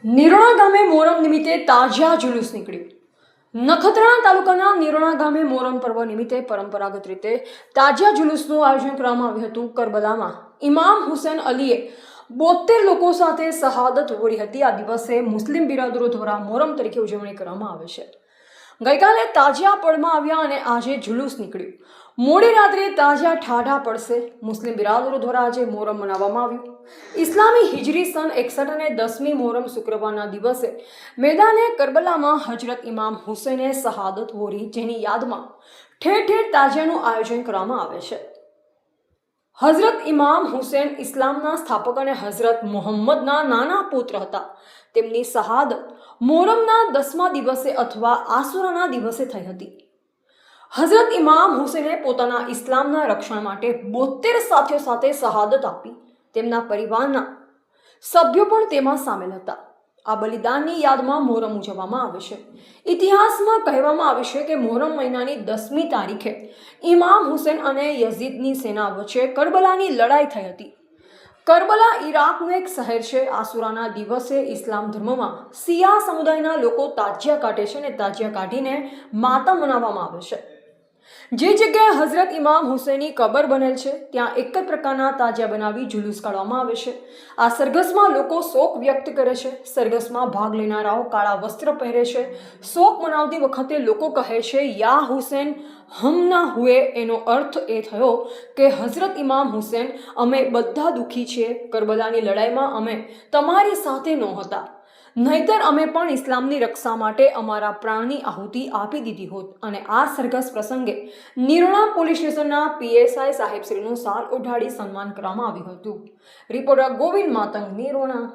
નિરોણા ગામે મોરમ નિમિત્તે તાજિયા જુલુસ નીકળ્યું। નખત્રાણા તાલુકાના નિરોણા ગામે મોરમ પર્વ નિમિત્તે પરંપરાગત રીતે તાજિયા જુલુસનું આયોજન કરવામાં આવ્યું હતું। કરબલામાં ઇમામ હુસૈન અલીએ 72 લોકો સાથે શહાદત વરી હતી। આ દિવસે મુસ્લિમ બિરાદરો દ્વારા મોરમ તરીકે ઉજવણી કરવામાં આવે છે। ગઈકાલે તાજિયા પડમાં આવ્યા અને આજે જુલુસ નીકળ્યું। મોડી રાત્રે તાજિયા ઠાઠા પડશે। મુસ્લિમ બિરાદરો દ્વારા આજે મોરમ મનાવવામાં આવ્યું। ઇસ્લામી હિજરી સન 61 અને 10મી મોરમ શુક્રવારના દિવસે મેદાને કરબલામાં હજરત ઇમામ હુસૈને શહાદત વરી, જેની યાદમાં ઠેર ઠેર તાજિયાનું આયોજન કરવામાં આવે છે। હઝરત ઇમામ હુસૈન ઇસ્લામના સ્થાપક અને હઝરત મુહમ્મદના નાના પુત્ર હતા। તેમની શહાદત મોરમના 10મા દિવસે અથવા આસુરાના દિવસે થઈ હતી। હઝરત ઇમામ હુસૈને પોતાના ઇસ્લામના રક્ષણ માટે 72 સાથીઓ સાથે શહાદત આપી। તેમના પરિવારના સભ્યો પણ તેમાં સામેલ હતા। આ બલિદાનની યાદમાં મોરમ ઉજવવામાં આવે છે। ઇતિહાસમાં કહેવામાં આવે છે કે મોરમ મહિનાની 10મી તારીખે ઇમામ હુસૈન અને યઝીદની સેના વચ્ચે કરબલાની લડાઈ થઈ હતી। કરબલા ઈરાકનું એક શહેર છે। આસુરાના દિવસે ઇસ્લામ ધર્મમાં શિયા સમુદાયના લોકો તાજિયા કાઢે છે અને તાજિયા કાઢીને માતમ મનાવવામાં આવે છે। જે જગ્યાએ હઝરત ઇમામ હુસૈનની કબર બનેલ છે ત્યાં એક જ પ્રકારના તાજિયા બનાવી જુલુસ કાઢવામાં આવે છે। આ સરઘસમાં લોકો શોક વ્યક્ત કરે છે। સરઘસમાં ભાગ લેનારાઓ કાળા વસ્ત્ર પહેરે છે। શોક મનાવતી વખતે લોકો કહે છે, યા હુસૈન હમ ના હુએ। એનો અર્થ એ થયો કે હઝરત ઇમામ હુસૈન, અમે બધા દુઃખી છીએ। કરબલાની લડાઈમાં અમે તમારી સાથે નહોતા, નહીતર અમે પણ ઇસ્લામની રક્ષા માટે અમારા પ્રાણની આહુતિ આપી દીધી હોત। અને આ સરઘસ પ્રસંગે નિરોણા પોલીસ સ્ટેશનના PSI સાહેબશ્રીનું શાલ ઓઢાડી સન્માન કરવામાં આવ્યું હતું। રિપોર્ટર ગોવિંદ માતંગ, નિરોણા।